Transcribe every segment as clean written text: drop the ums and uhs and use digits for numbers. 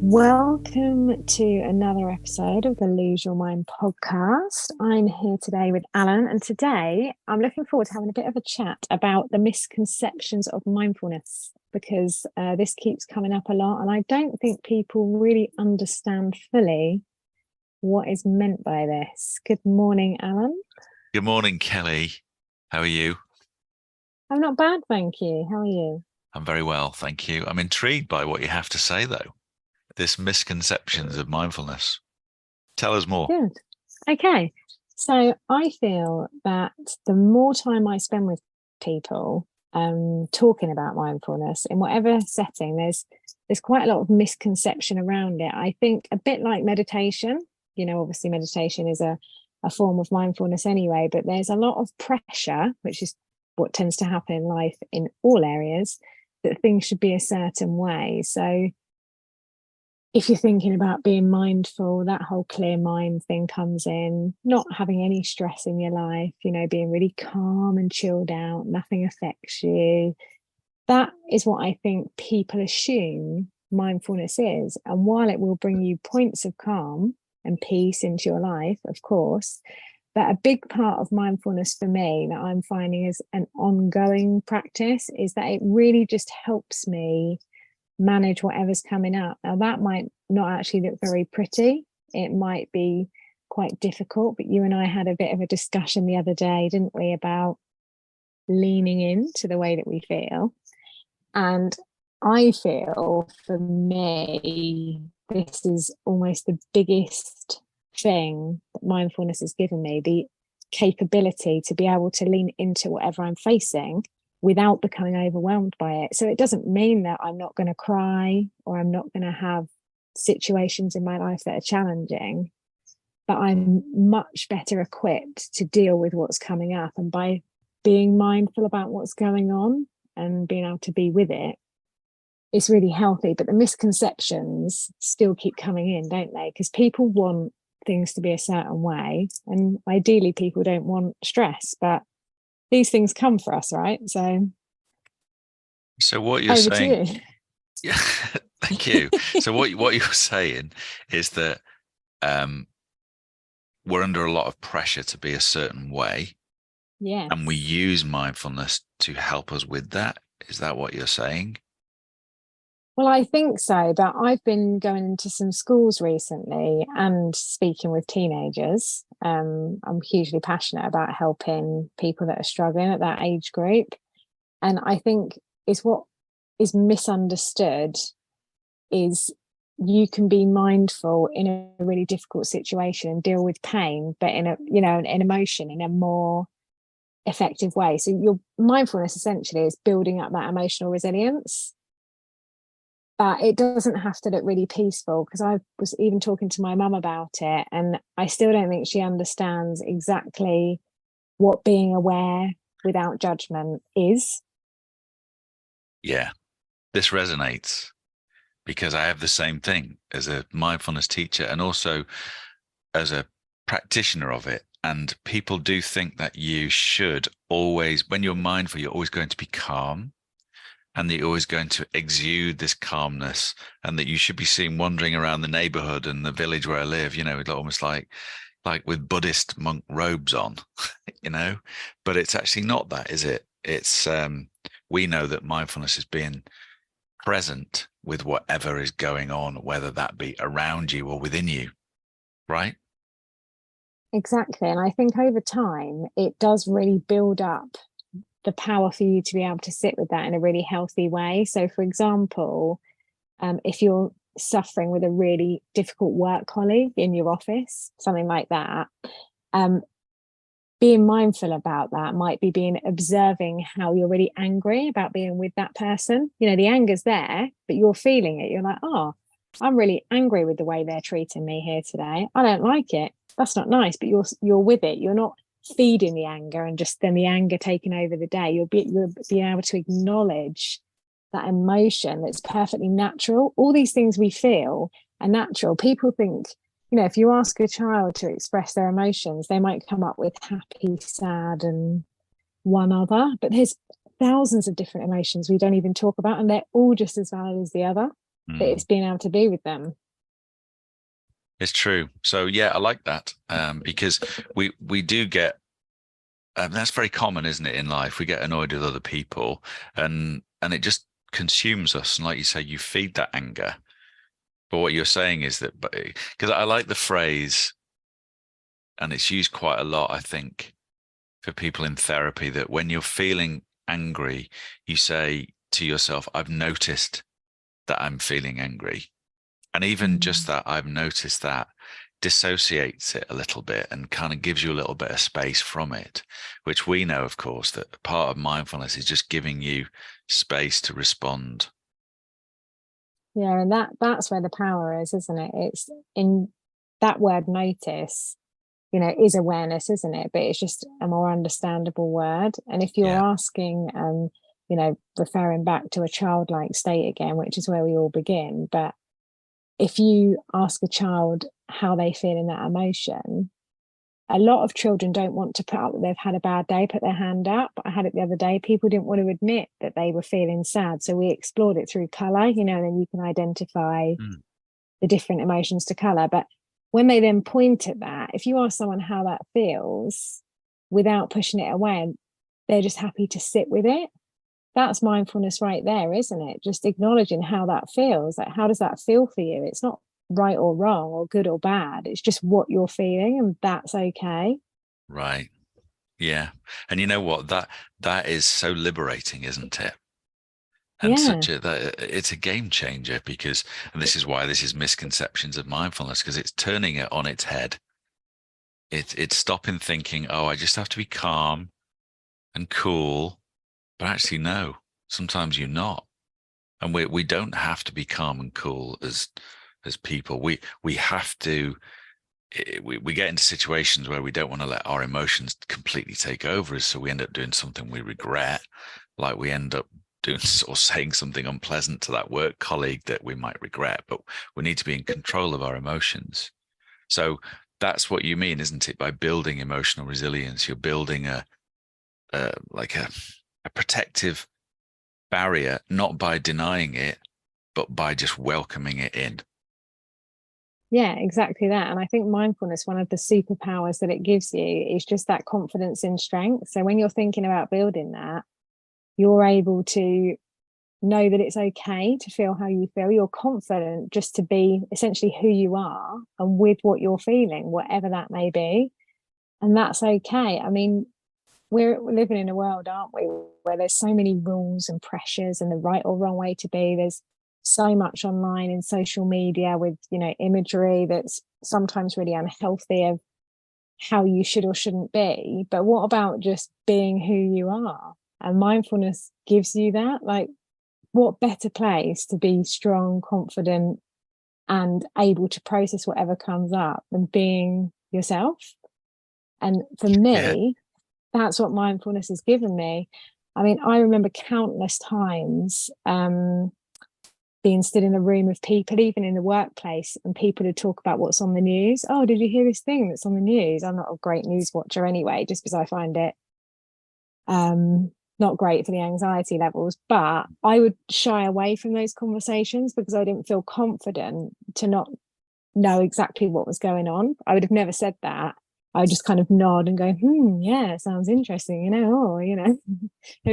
Welcome to another episode of the Lose Your Mind podcast. I'm here today with Alan, and today I'm looking forward to having a bit of a chat about the misconceptions of mindfulness because this keeps coming up a lot, and I don't think people really understand fully what is meant by this. Good morning, Alan. Good morning, Kelly. How are you? I'm not bad, thank you. How are you? I'm very well, thank you. I'm intrigued by what you have to say, though. This misconceptions of mindfulness. Tell us more. Good. Okay. So I feel that the more time I spend with people talking about mindfulness in whatever setting, there's quite a lot of misconception around it. I think a bit like meditation, obviously meditation is a form of mindfulness anyway, but there's a lot of pressure, which is what tends to happen in life in all areas, that things should be a certain way. So if you're thinking about being mindful, that whole clear mind thing comes in, not having any stress in your life, being really calm and chilled out, nothing affects you. That is what I think people assume mindfulness is. And while it will bring you points of calm and peace into your life, of course, but a big part of mindfulness for me that I'm finding is an ongoing practice is that it really just helps me manage whatever's coming up. Now, that might not actually look very pretty. It might be quite difficult, but you and I had a bit of a discussion the other day, didn't we, about leaning into the way that we feel. And I feel for me, this is almost the biggest thing that mindfulness has given me, the capability to be able to lean into whatever I'm facing without becoming overwhelmed by it. So it doesn't mean that I'm not going to cry or I'm not going to have situations in my life that are challenging, but I'm much better equipped to deal with what's coming up. And by being mindful about what's going on and being able to be with it, it's really healthy. But the misconceptions still keep coming in, don't they? Because people want things to be a certain way. And ideally, people don't want stress, but these things come for us, right? So what you're over to saying, you. yeah, thank you. So what you're saying is that we're under a lot of pressure to be a certain way, Yeah. and we use mindfulness to help us with that. Is that what you're saying? Well, I think so, but I've been going into some schools recently and speaking with teenagers. I'm hugely passionate about helping people that are struggling at that age group. And I think is what is misunderstood is you can be mindful in a really difficult situation and deal with pain, but in an emotion in a more effective way. So your mindfulness essentially is building up that emotional resilience. But it doesn't have to look really peaceful, because I was even talking to my mum about it, and I still don't think she understands exactly what being aware without judgment is. Yeah, this resonates because I have the same thing as a mindfulness teacher and also as a practitioner of it. And people do think that you should always, when you're mindful, you're always going to be calm and that you're always going to exude this calmness, and that you should be seen wandering around the neighborhood and the village where I live, almost like with Buddhist monk robes on, but it's actually not that, is it? It's we know that mindfulness is being present with whatever is going on, whether that be around you or within you, right? Exactly. And I think over time, it does really build up the power for you to be able to sit with that in a really healthy way. So, for example, if you're suffering with a really difficult work colleague in your office, something like that, being mindful about that might be being observing how you're really angry about being with that person. The anger's there, but you're feeling it. You're like, oh, I'm really angry with the way they're treating me here today. I don't like it. That's not nice. But you're with it. You're not feeding the anger and just then the anger taking over the day. You'll be able to acknowledge that emotion that's perfectly natural. All these things we feel are natural. People think, if you ask a child to express their emotions, they might come up with happy, sad, and one other. But there's thousands of different emotions we don't even talk about, and they're all just as valid as the other. but Mm. it's being able to be with them. It's true. So yeah, I like that, because we do get, that's very common, isn't it, in life? We get annoyed with other people, and it just consumes us. And like you say, you feed that anger. But what you're saying is that, because I like the phrase, and it's used quite a lot, I think, for people in therapy, that when you're feeling angry, you say to yourself, I've noticed that I'm feeling angry. And even just that, I've noticed that, dissociates it a little bit and kind of gives you a little bit of space from it, which we know, of course, that part of mindfulness is just giving you space to respond. Yeah, and that's where the power is, isn't it? It's in that word notice, is awareness, isn't it? But it's just a more understandable word. And if you're Yeah. asking, referring back to a childlike state again, which is where we all begin, but if you ask a child how they feel in that emotion, a lot of children don't want to put up that they've had a bad day, put their hand up. I had it the other day. People didn't want to admit that they were feeling sad. So we explored it through colour, and then you can identify the different emotions to colour. But when they then point at that, if you ask someone how that feels without pushing it away, they're just happy to sit with it. That's mindfulness right there, isn't it? Just acknowledging how that feels. Like, how does that feel for you? It's not right or wrong or good or bad. It's just what you're feeling, and that's okay. Right. Yeah. And you know what? That is so liberating, isn't it? And Yeah. it's a game changer, because, and this is why this is Misconceptions of Mindfulness, because it's turning it on its head. It's stopping thinking, oh, I just have to be calm and cool. But actually, no, sometimes you're not. And we don't have to be calm and cool as people. We have to, we get into situations where we don't want to let our emotions completely take over us, so we end up doing something we regret, like we end up doing or saying something unpleasant to that work colleague that we might regret. But we need to be in control of our emotions. So that's what you mean, isn't it? By building emotional resilience, you're building like a protective barrier, not by denying it, but by just welcoming it in. Yeah, exactly that. And I think mindfulness, one of the superpowers that it gives you is just that confidence in strength. So when you're thinking about building that, you're able to know that it's okay to feel how you feel. You're confident just to be essentially who you are and with what you're feeling, whatever that may be. And that's okay. I mean, we're living in a world, aren't we, where there's so many rules and pressures and the right or wrong way to be. There's so much online in social media with, imagery that's sometimes really unhealthy of how you should or shouldn't be. But what about just being who you are? And mindfulness gives you that. Like, what better place to be strong, confident, and able to process whatever comes up than being yourself? And for Yeah. me, that's what mindfulness has given me. I mean, I remember countless times being stood in a room of people, even in the workplace, and people would talk about what's on the news. Oh, did you hear this thing that's on the news? I'm not a great news watcher anyway, just because I find it not great for the anxiety levels. But I would shy away from those conversations because I didn't feel confident to not know exactly what was going on. I would have never said that. I would just kind of nod and go, yeah, sounds interesting, who are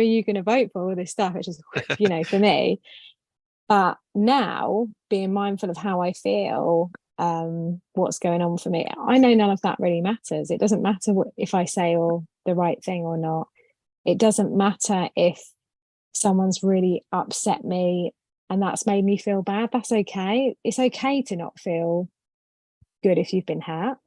you going to vote for, all this stuff, which is, for me. But now, being mindful of how I feel, what's going on for me, I know none of that really matters. It doesn't matter if I say all the right thing or not. It doesn't matter if someone's really upset me and that's made me feel bad. That's okay. It's okay to not feel good if you've been hurt.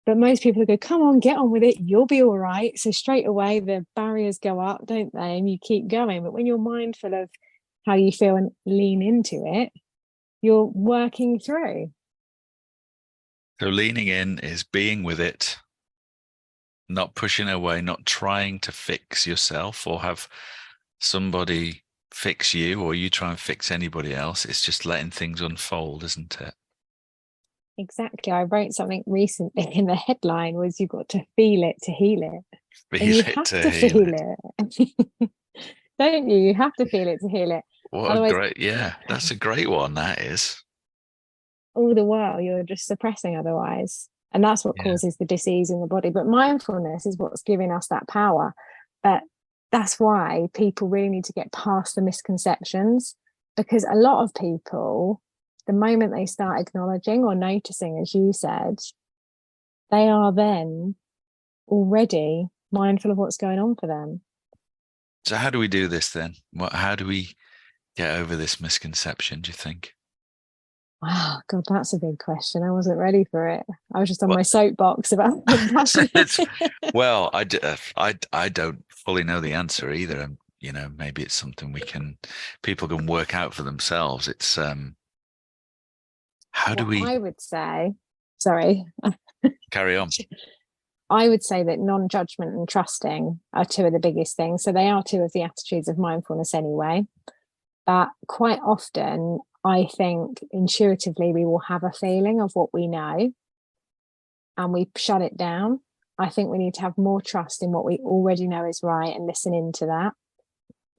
But most people go, come on, get on with it. You'll be all right. So straight away, the barriers go up, don't they? And you keep going. But when you're mindful of how you feel and lean into it, you're working through. So leaning in is being with it, not pushing away, not trying to fix yourself or have somebody fix you or you try and fix anybody else. It's just letting things unfold, isn't it? Exactly. I wrote something recently in the headline was you've got to feel it to heal it. And Feel you it have to to heal feel it. it. Don't you? You have to feel it to heal it. what a Otherwise, great, yeah, that's a great one. That is. all the while you're just suppressing otherwise. And that's what Yeah. causes the disease in the body. But mindfulness is what's giving us that power. But that's why people really need to get past the misconceptions, because a lot of people, the moment they start acknowledging or noticing, as you said, they are then already mindful of what's going on for them. So how do we do this then? How do we get over this misconception, do you think? Wow, God, that's a big question. I wasn't ready for it. I was just on Well, my soapbox about compassion. well, I don't fully know the answer either. And, maybe it's something people can work out for themselves. It's, how do What we I would say, sorry, carry on? I would say that non-judgment and trusting are two of the biggest things. So they are two of the attitudes of mindfulness anyway. But quite often, I think intuitively we will have a feeling of what we know and we shut it down. I think we need to have more trust in what we already know is right and listen into that.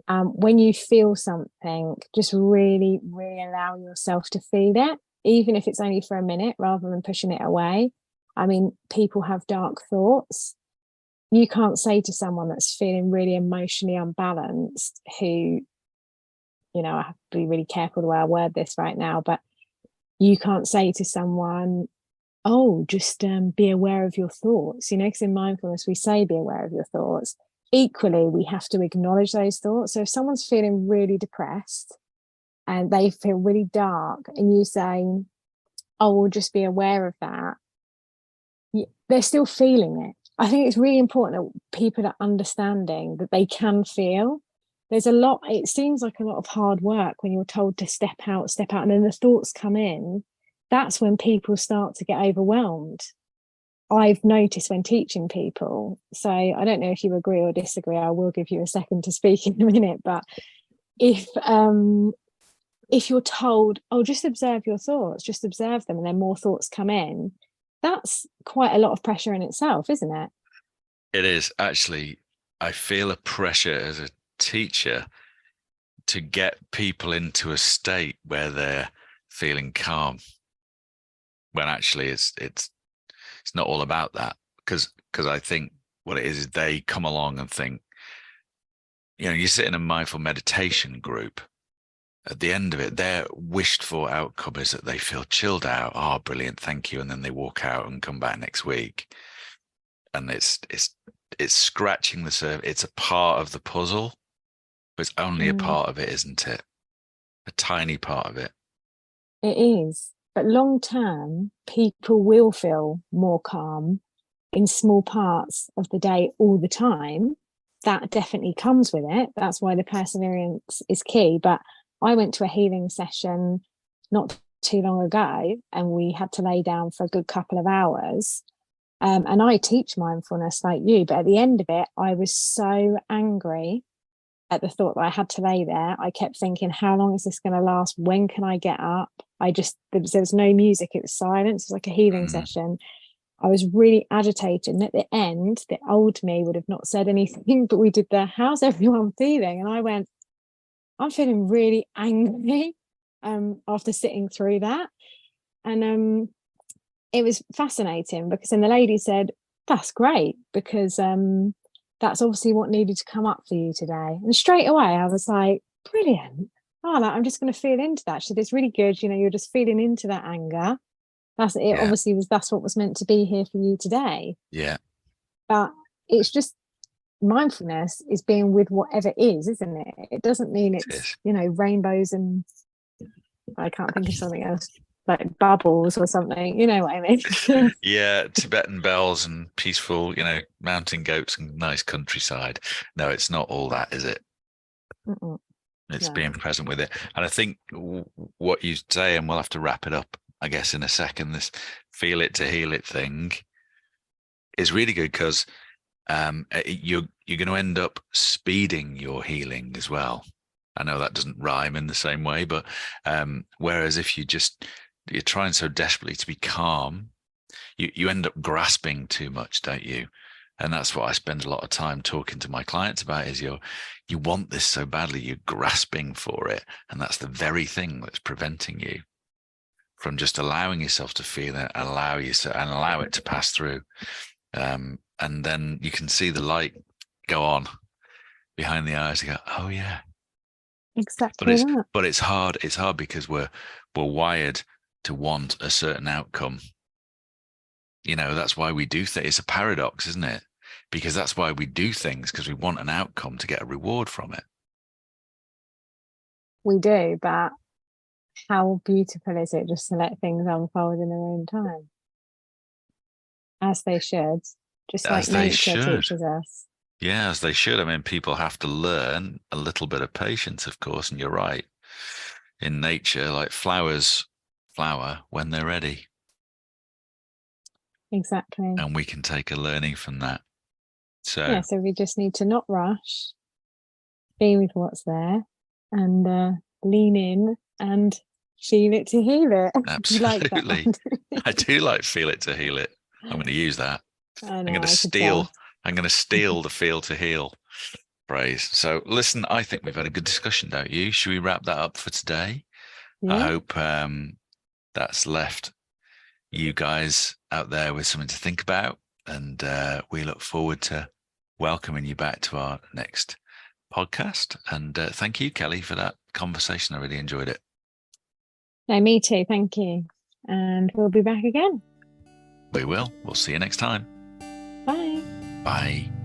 When you feel something, just really, really allow yourself to feel it, even if it's only for a minute, rather than pushing it away. I mean, people have dark thoughts. You can't say to someone that's feeling really emotionally unbalanced, who, I have to be really careful the way I word this right now, but you can't say to someone, oh, just be aware of your thoughts, because in mindfulness, we say be aware of your thoughts. Equally, we have to acknowledge those thoughts. So if someone's feeling really depressed and they feel really dark, and you say, oh, we'll just be aware of that, they're still feeling it. I think it's really important that people are understanding that they can feel. There's a lot, it seems like a lot of hard work when you're told to step out, and then the thoughts come in. That's when people start to get overwhelmed. I've noticed when teaching people. So I don't know if you agree or disagree. I will give you a second to speak in a minute. But if you're told, oh, just observe your thoughts, just observe them, and then more thoughts come in, that's quite a lot of pressure in itself, isn't it? It is actually, I feel a pressure as a teacher to get people into a state where they're feeling calm, when actually it's not all about that. Because I think what it is they come along and think, you sit in a mindful meditation group. At the end of it, their wished for outcome is that they feel chilled out. Oh, brilliant, thank you. And then they walk out and come back next week. And it's scratching the surface. It's a part of the puzzle, but it's only a part of it, isn't it? A tiny part of it. It is. But long term, people will feel more calm in small parts of the day all the time. That definitely comes with it. That's why the perseverance is key. But I went to a healing session not too long ago, and we had to lay down for a good couple of hours. And I teach mindfulness like you, but at the end of it, I was so angry at the thought that I had to lay there. I kept thinking, how long is this going to last? When can I get up? There was no music. It was silence. It was like a healing session. I was really agitated. And at the end, the old me would have not said anything, but we did the, how's everyone feeling? And I went, I'm feeling really angry after sitting through that. And it was fascinating, because then the lady said, that's great, because that's obviously what needed to come up for you today. And straight away I was like, brilliant. Oh, I'm just going to feel into that. She said, it's really good. You're just feeling into that anger. That's it. Yeah. Obviously that's what was meant to be here for you today. Yeah. But it's just, mindfulness is being with whatever is, isn't it? It doesn't mean it's, rainbows and I can't think of something else, like bubbles or something. You know what I mean? Yeah, Tibetan bells and peaceful, mountain goats and nice countryside. No, it's not all that, is it? It's being present with it. And I think what you say, and we'll have to wrap it up, I guess, in a second, this feel it to heal it thing is really good, because you're going to end up speeding your healing as well. I know that doesn't rhyme in the same way, but whereas if you're trying so desperately to be calm, you end up grasping too much, don't you? And that's what I spend a lot of time talking to my clients about, is you want this so badly, you're grasping for it. And that's the very thing that's preventing you from just allowing yourself to feel it, allow it to pass through. And then you can see the light go on behind the eyes. You go, oh yeah. Exactly that. But it's hard. It's hard because we're wired to want a certain outcome. That's why we do things. It's a paradox, isn't it? Because that's why we do things, because we want an outcome to get a reward from it. We do, but how beautiful is it just to let things unfold in their own time? As they should, just like nature teaches us. Yeah, as they should. I mean, people have to learn a little bit of patience, of course, and you're right. In nature, like flowers flower when they're ready. Exactly. And we can take a learning from that. So we just need to not rush, be with what's there, and lean in and feel it to heal it. Absolutely. Like I do like feel it to heal it. I'm going to use that. I'm going to steal the feel to heal phrase. So listen, I think we've had a good discussion, don't you? Should we wrap that up for today? Yeah. I hope that's left you guys out there with something to think about. And we look forward to welcoming you back to our next podcast. And thank you, Kelly, for that conversation. I really enjoyed it. No, me too. Thank you. And we'll be back again. We will. We'll see you next time. Bye. Bye.